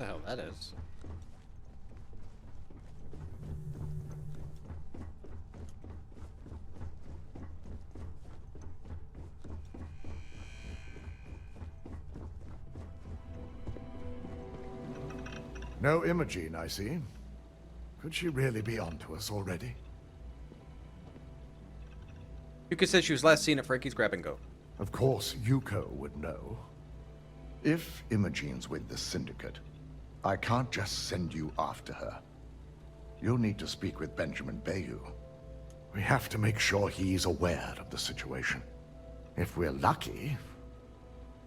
the hell that is. No Imogene, I see. Could she really be onto us already? Yuka said she was last seen at Frankie's Grab and Go. Of course, Yuko would know. If Imogene's with the Syndicate, I can't just send you after her. You'll need to speak with Benjamin Bayou. We have to make sure he's aware of the situation. If we're lucky,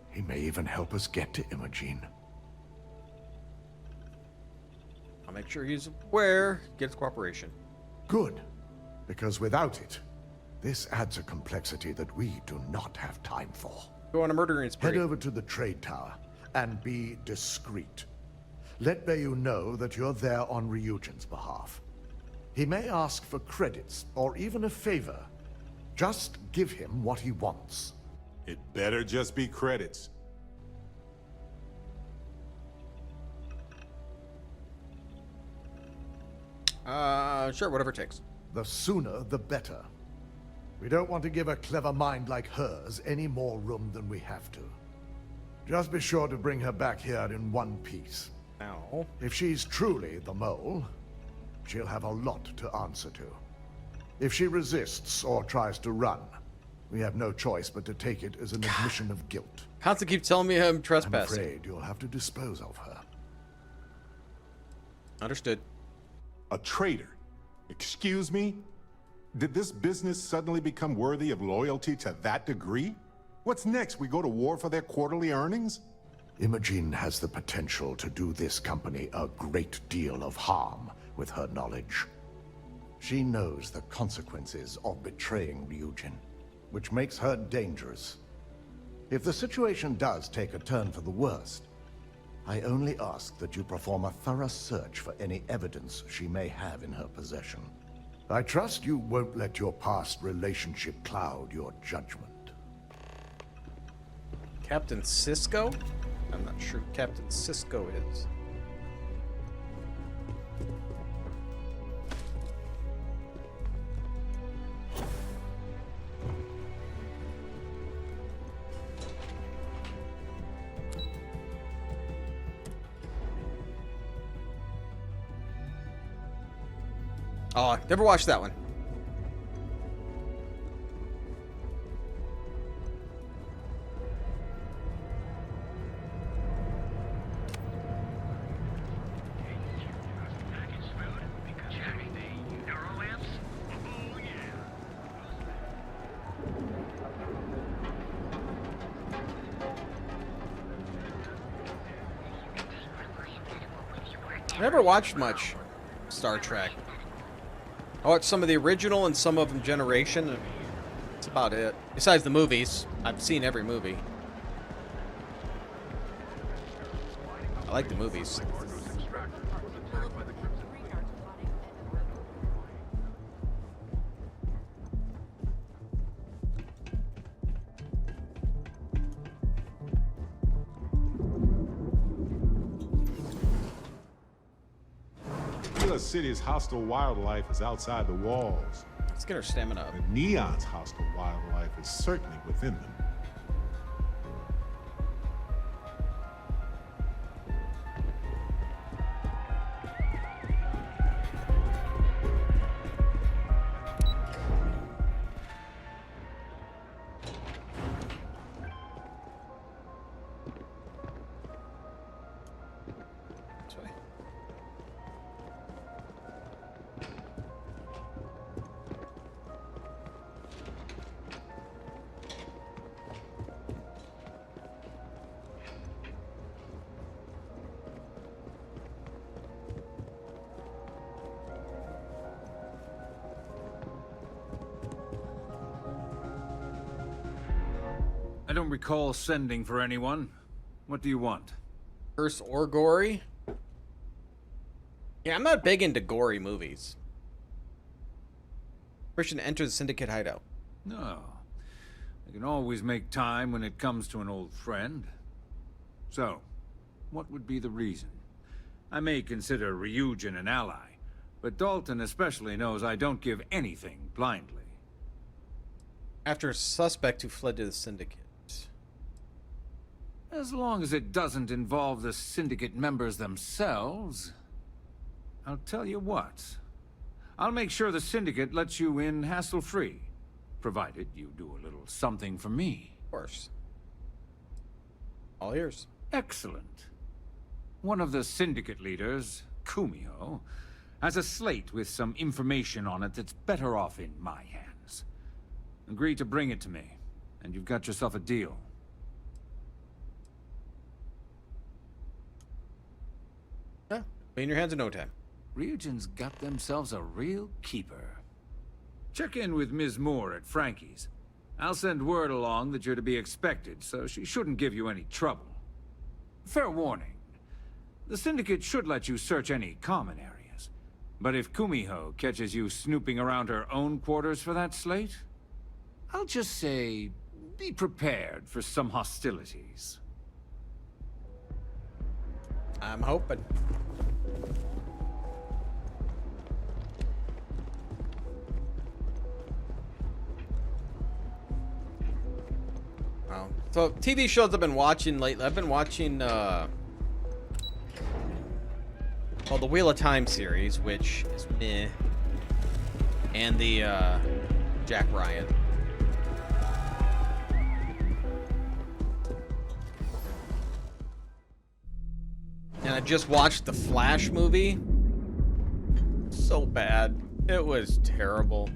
he may even help us get to Imogene. I'll make sure he's aware, gets cooperation. Good, because without it, this adds a complexity that we do not have time for. Go on a murdering spree. Head over to the trade tower and be discreet. Let Bayou know that you're there on Ryujin's behalf. He may ask for credits or even a favor. Just give him what he wants. It better just be credits. Sure, whatever it takes. The sooner, the better. We don't want to give a clever mind like hers any more room than we have to. Just be sure to bring her back here in one piece. Ow. If she's truly the mole, she'll have a lot to answer to. If she resists or tries to run, we have no choice but to take it as an admission of guilt. Constantly keep telling me I'm I'm trespassing. afraid you'll have to dispose of her. Understood. A traitor? Excuse me? Did this business suddenly become worthy of loyalty to that degree? What's next? We go to war for their quarterly earnings? Imogen has the potential to do this company a great deal of harm with her knowledge. She knows the consequences of betraying Ryujin, which makes her dangerous. If the situation does take a turn for the worst, I only ask that you perform a thorough search for any evidence she may have in her possession. I trust you won't let your past relationship cloud your judgment. Captain Cisco? I'm not sure who Captain Cisco is. Oh, never watched that one. I never watched much Star Trek. I watched some of the original and some of them Generation, and that's about it. Besides the movies, I've seen every movie. I like the movies. The city's hostile wildlife is outside the walls. Let's get our stamina up. The Neon's hostile wildlife is certainly within them. This way. I don't recall sending for anyone. What do you want? Curse or gory? Yeah, I'm not big into gory movies. Permission to enter the Syndicate hideout. No. I can always make time when it comes to an old friend. So, what would be the reason? I may consider Ryujin an ally, but Dalton especially knows I don't give anything blindly. After a suspect who fled to the Syndicate. As long as it doesn't involve the Syndicate members themselves, I'll tell you what. I'll make sure the Syndicate lets you in hassle-free, provided you do a little something for me. Of course. All ears. Excellent. One of the Syndicate leaders, Kumio, has a slate with some information on it that's better off in my hands. Agree to bring it to me, and you've got yourself a deal. Yeah, be in your hands in no time. Ryujin's got themselves a real keeper. Check in with Ms. Moore at Frankie's. I'll send word along that you're to be expected, so she shouldn't give you any trouble. Fair warning. The Syndicate should let you search any common areas. But if Kumiho catches you snooping around her own quarters for that slate, I'll just say, be prepared for some hostilities. I'm hoping. Wow. So TV shows I've been watching lately. I've been watching the Wheel of Time series, which is meh, and the Jack Ryan. And I just watched the Flash movie. So bad. It was terrible.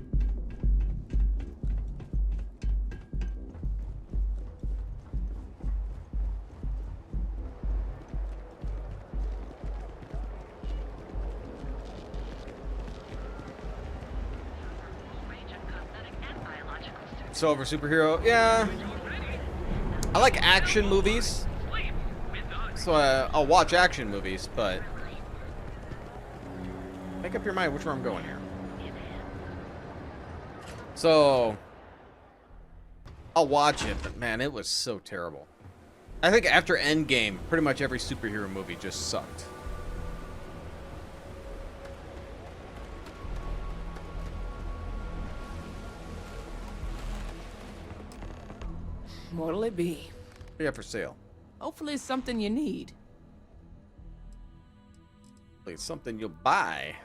So over superhero, yeah. I like action movies. So I'll watch action movies, but make up your mind which way I'm going here. So I'll watch it, but man, it was so terrible. I think after Endgame, pretty much every superhero movie just sucked. What'll it be? What do you have for sale? Hopefully it's something you need. It's something you'll buy.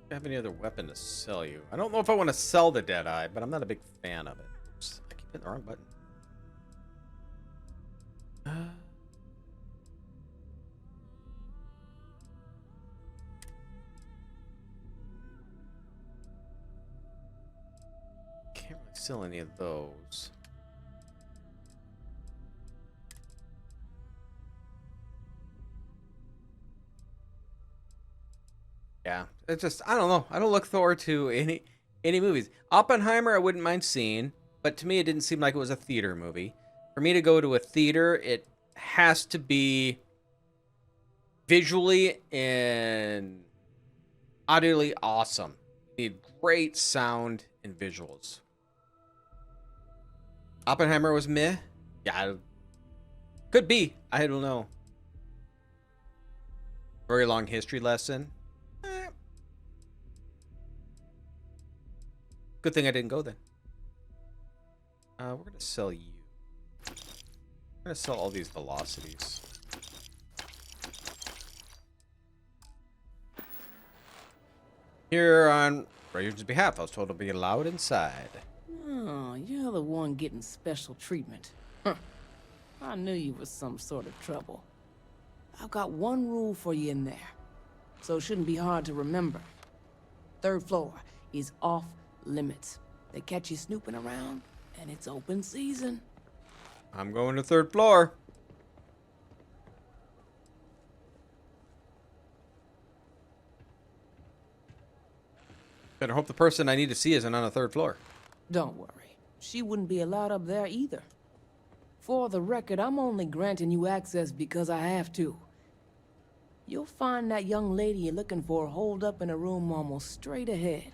Do you have any other weapon to sell you? I don't know if I want to sell the Deadeye, but I'm not a big fan of it. Oops, I keep hitting the wrong button. Can't really sell any of those. Yeah, it's just, I don't know. I don't look forward to any movies. Oppenheimer I wouldn't mind seeing, but to me it didn't seem like it was a theater movie. For me to go to a theater, it has to be visually and audibly awesome. You need great sound and visuals. Oppenheimer was meh. Yeah, could be. I don't know. Very long history lesson. Good thing I didn't go then. We're gonna sell you. I'm gonna sell all these velocities. Here on Rayur's behalf, I was told to be allowed inside. Oh, you're the one getting special treatment. Huh. I knew you was some sort of trouble. I've got one rule for you in there, so it shouldn't be hard to remember. Third floor is off limits. They catch you snooping around, and it's open season. I'm going to third floor. Better hope the person I need to see isn't on the third floor. Don't worry. She wouldn't be allowed up there either. For the record, I'm only granting you access because I have to. You'll find that young lady you're looking for holed up in a room almost straight ahead.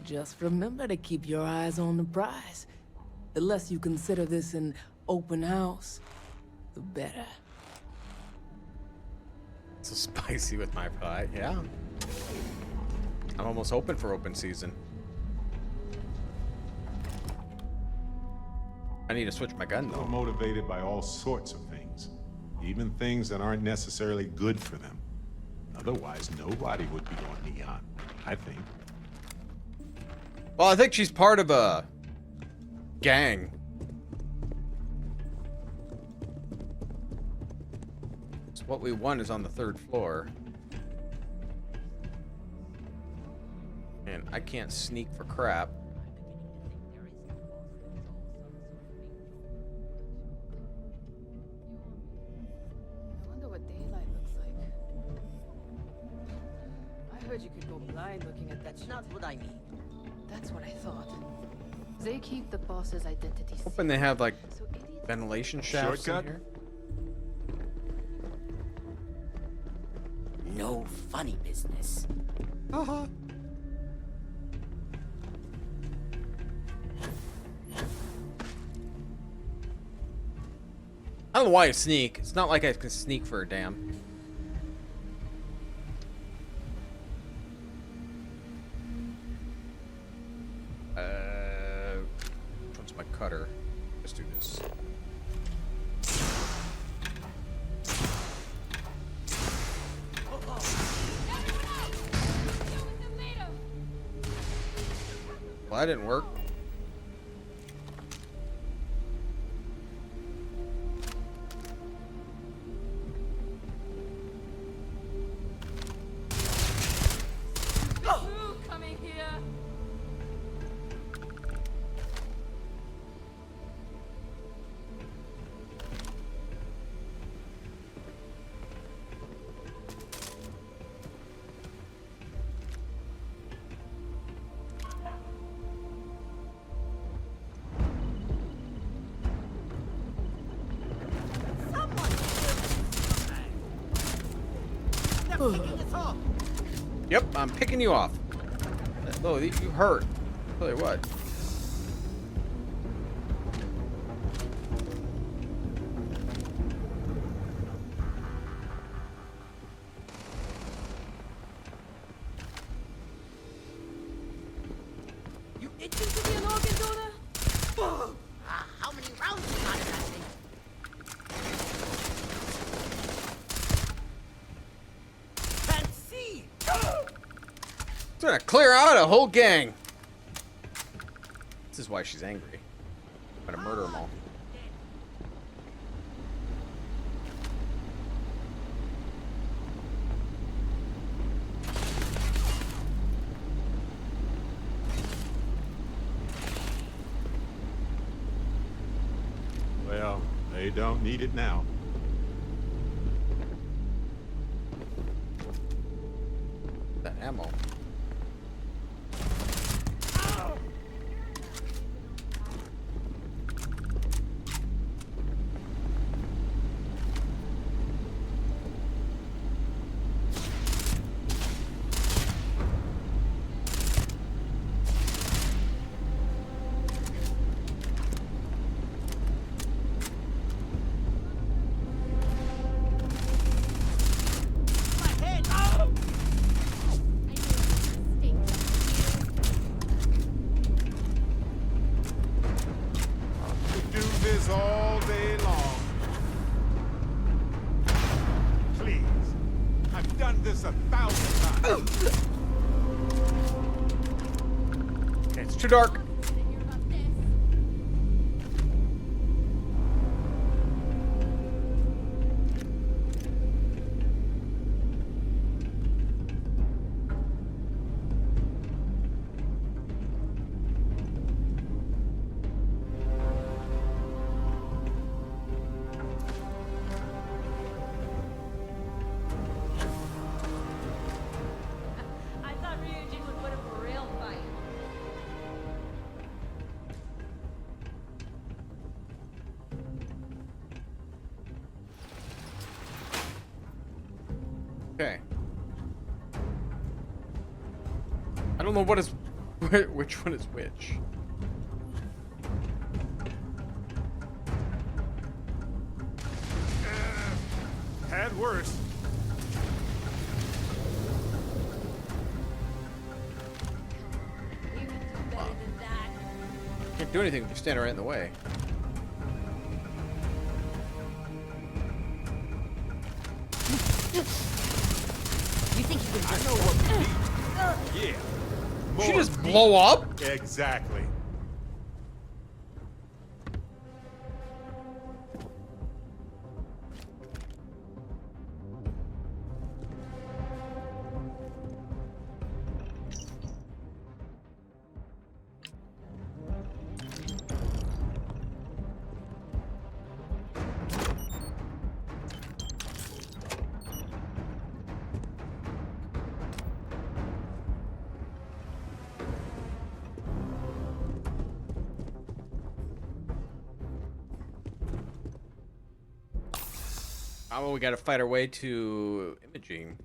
Just remember to keep your eyes on the prize. The less you consider this an open house, the better. So spicy with my pie, yeah. I'm almost open for open season. I need to switch my gun They're though. motivated by all sorts of things, even things that aren't necessarily good for them. Otherwise, nobody would be on Neon, I think. Well, I think she's part of a gang. So what we want is on the 3rd floor. And I can't sneak for crap. I wonder what daylight looks like. I heard you could go blind looking at that. That's not what I mean. That's what I thought. They keep the boss's identity secret. Hoping they have like So idiots ventilation shafts Shortcut? in here. No funny business. Uh-huh. I don't know why I sneak. It's not like I can sneak for a damn. Which one's my cutter? Let's do this. Well, that didn't work. coming here. Yep, I'm picking you off. Oh, you hurt. Tell you what. You itching to be an organ donor? How many rounds you got in that thing? Can't see! It's gonna clear out a whole gang. This is why she's angry. I'm gonna murder them all. Well, they don't need it now. That ammo. My head! Oh! Could do this all day long. Please. I've done this 1,000 times. Okay, it's too dark. I thought Ryujin would put up a real fight. Okay. I don't know what is which one is which. Had worse. You can do better than that. Can't do anything if you stand right in the way. You think you can I just... know what we need. Yeah. Did she More just blow up? Exactly. Oh, we gotta fight our way to imaging.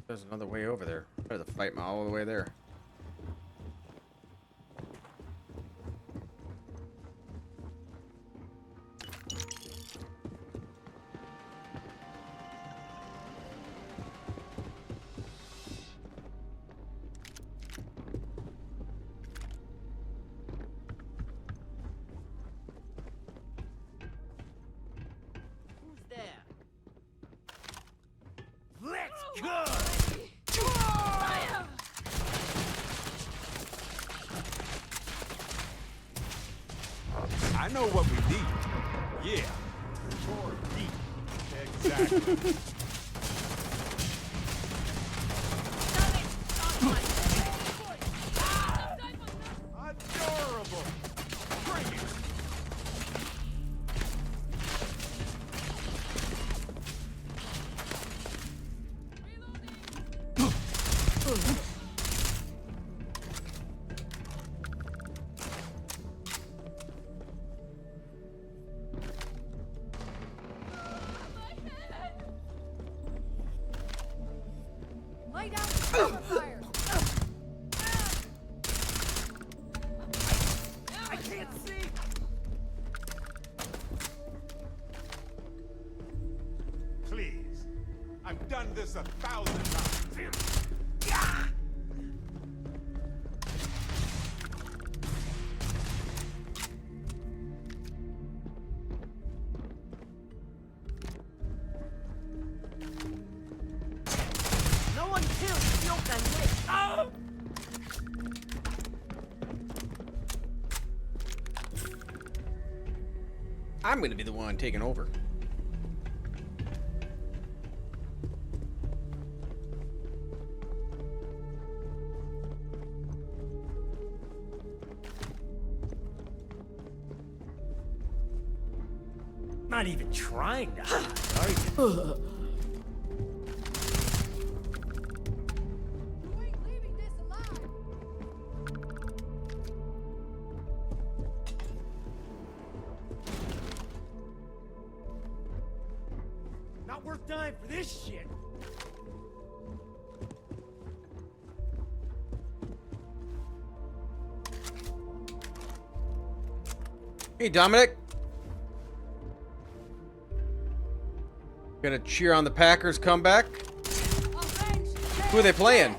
There's another way over there. I have to fight my all the way there. Who's there? Let's go! Fire! I know what we need. Yeah. More meat. Exactly. Adorable. Bring it. Lay down the cover fire! I can't see! Please. I've done this 1,000 times. No one kills Silk and Witch! Oh! I'm gonna be the one taking over. Not even trying to hide, are you? You ain't leaving this alive! Not worth dying for this shit! Hey, Dominic. Gonna cheer on the Packers comeback. Who are they playing?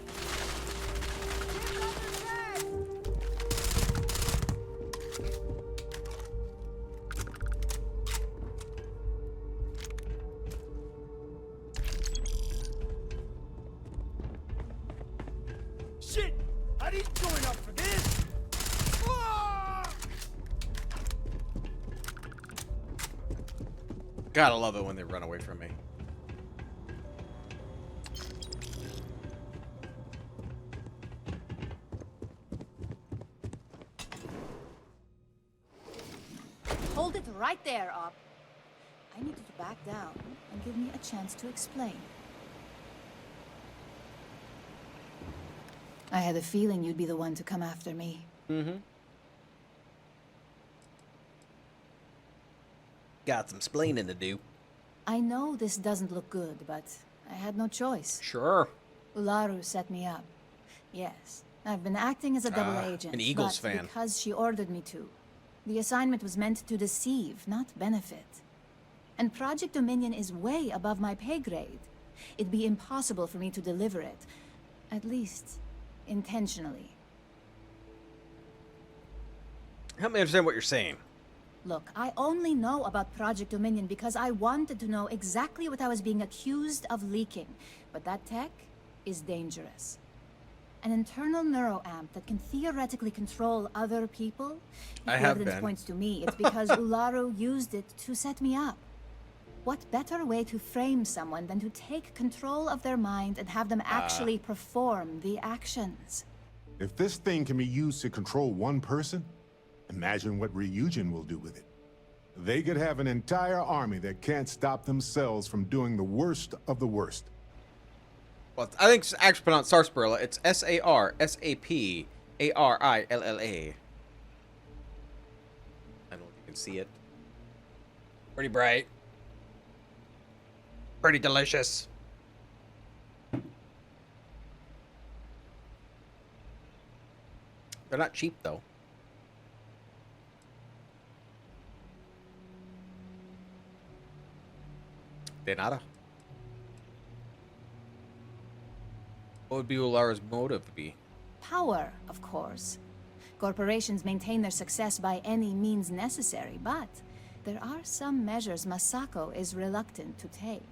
Shit! I didn't join up for this! Ah! Gotta love it when they run away from me. Hold it right there, Op. I need you to back down and give me a chance to explain. I had a feeling you'd be the one to come after me. Mm-hmm. got some splaining to do. I know this doesn't look good, but I had no choice. Sure. Ularu set me up. Yes, I've been acting as a double agent, an Eagles but fan. because she ordered me to. The assignment was meant to deceive, not benefit. And Project Dominion is way above my pay grade. It'd be impossible for me to deliver it. At least, intentionally. Help me understand what you're saying. Look, I only know about Project Dominion because I wanted to know exactly what I was being accused of leaking. But that tech is dangerous. An internal neuroamp that can theoretically control other people? If I the have evidence been. points to me, it's because Ularu used it to set me up. What better way to frame someone than to take control of their mind and have them actually perform the actions? If this thing can be used to control one person, imagine what Ryujin will do with it. They could have an entire army that can't stop themselves from doing the worst of the worst. Well, I think it's actually pronounced sarsaparilla. It's Sarsapparilla. I don't know if you can see it. Pretty bright. Pretty delicious. They're not cheap, though. De nada. What would be Ulara's motive be? Power, of course. Corporations maintain their success by any means necessary, but there are some measures Masako is reluctant to take.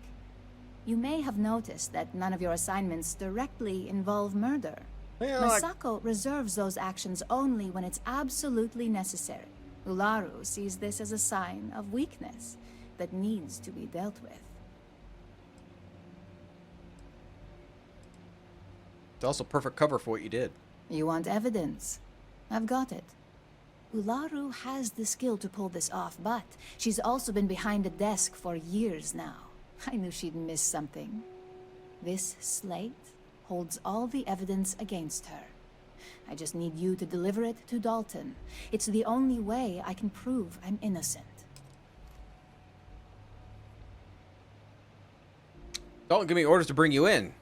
You may have noticed that none of your assignments directly involve murder. Well, Masako reserves those actions only when it's absolutely necessary. Ularu sees this as a sign of weakness that needs to be dealt with. It's also perfect cover for what you did. You want evidence? I've got it. Ularu has the skill to pull this off, but she's also been behind a desk for years now. I knew she'd miss something. This slate holds all the evidence against her. I just need you to deliver it to Dalton. It's the only way I can prove I'm innocent. Don't give me orders to bring you in.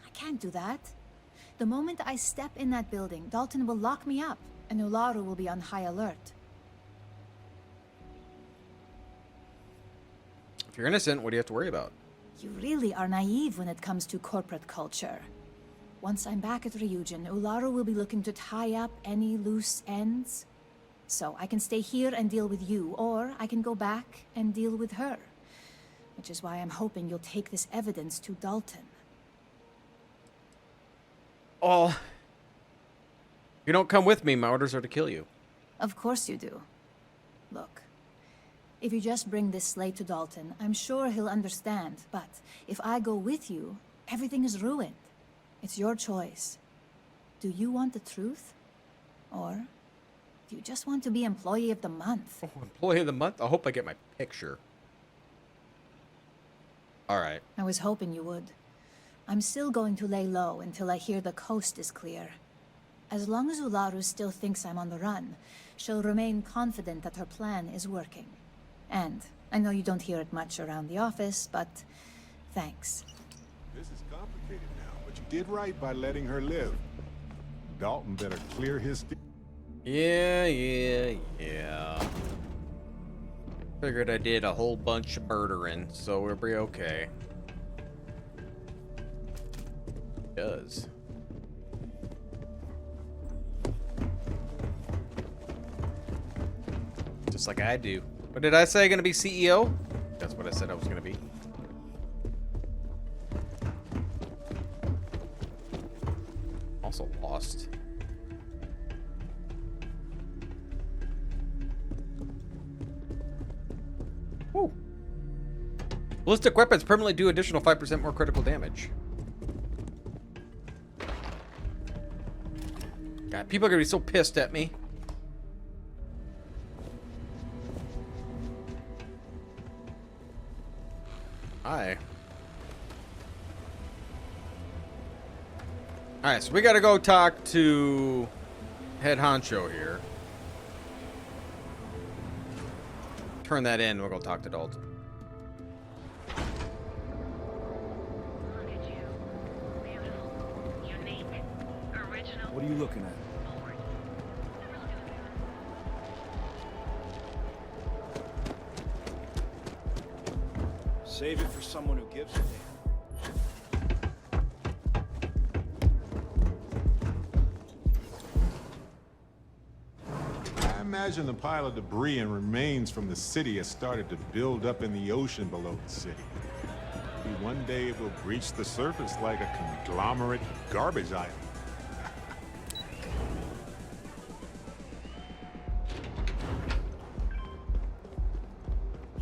I can't do that. The moment I step in that building, Dalton will lock me up, and Ularu will be on high alert. If you're innocent, what do you have to worry about? You really are naive when it comes to corporate culture. Once I'm back at Ryujin, Ularu will be looking to tie up any loose ends. So I can stay here and deal with you, or I can go back and deal with her. Which is why I'm hoping you'll take this evidence to Dalton. Oh. If you don't come with me, my orders are to kill you. Of course you do. Look, if you just bring this slate to Dalton, I'm sure he'll understand. But if I go with you, everything is ruined. It's your choice. Do you want the truth? Or do you just want to be Employee of the Month? Oh, Employee of the Month? I hope I get my picture. Alright. I was hoping you would. I'm still going to lay low until I hear the coast is clear. As long as Ularu still thinks I'm on the run, she'll remain confident that her plan is working. And I know you don't hear it much around the office, but thanks. This is complicated now, but you did right by letting her live. Dalton better clear his... Yeah. Figured I did a whole bunch of murdering, so we'll be okay. Does. Just like I do. What did I say? Gonna be CEO? That's what I said I was gonna be. Also lost. Woo. Ballistic weapons permanently do additional 5% more critical damage. God, people are gonna be so pissed at me. Hi. Alright, so we gotta go talk to head honcho here. turn that in. We'll go talk to Dalton. Look at you. Beautiful, unique, original. What are you looking at? Save it for someone who gives a damn. I imagine the pile of debris and remains from the city has started to build up in the ocean below the city. Maybe one day it will breach the surface like a conglomerate garbage island.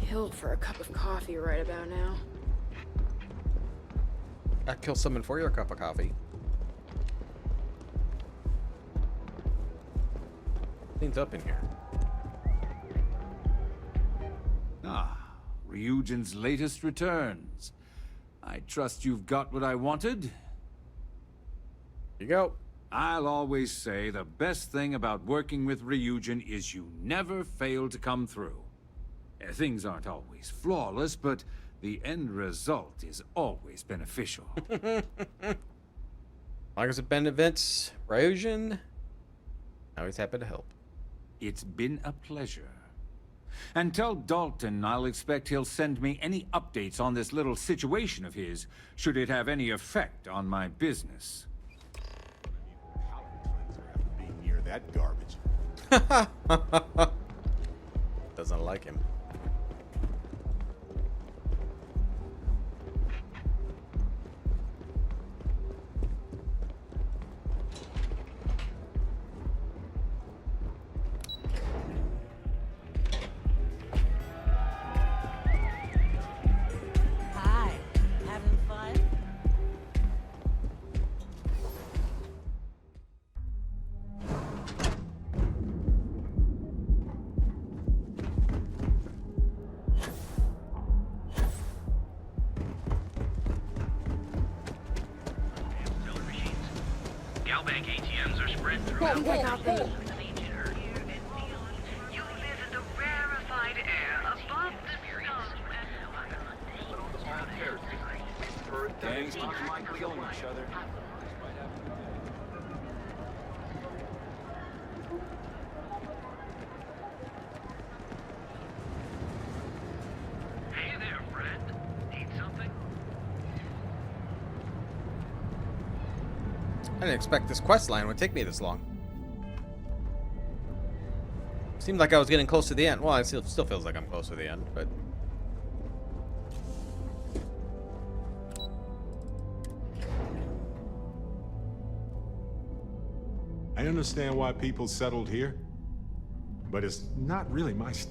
Killed for a cup of coffee right about now. I'd kill someone for your cup of coffee. Cleans up in here. Ah, Ryujin's latest returns. I trust you've got what I wanted. Here you go. I'll always say the best thing about working with Ryujin is you never fail to come through. Things aren't always flawless, but the end result is always beneficial. Long as it benefits Ryujin, always happy to help. It's been a pleasure. And tell Dalton I'll expect he'll send me any updates on this little situation of his, should it have any effect on my business. Being near that garbage. Doesn't like him. Hi. Having fun? Teller machines. Galbank ATMs are spread throughout the Legion are here and beyond. You live in the rarefied air above the stars. Gangs keep killing each other. Hey there, friend. Need something? I didn't expect this quest line would take me this long. Seemed like I was getting close to the end. Well, it still feels like I'm close to the end, but... I understand why people settled here, but it's not really my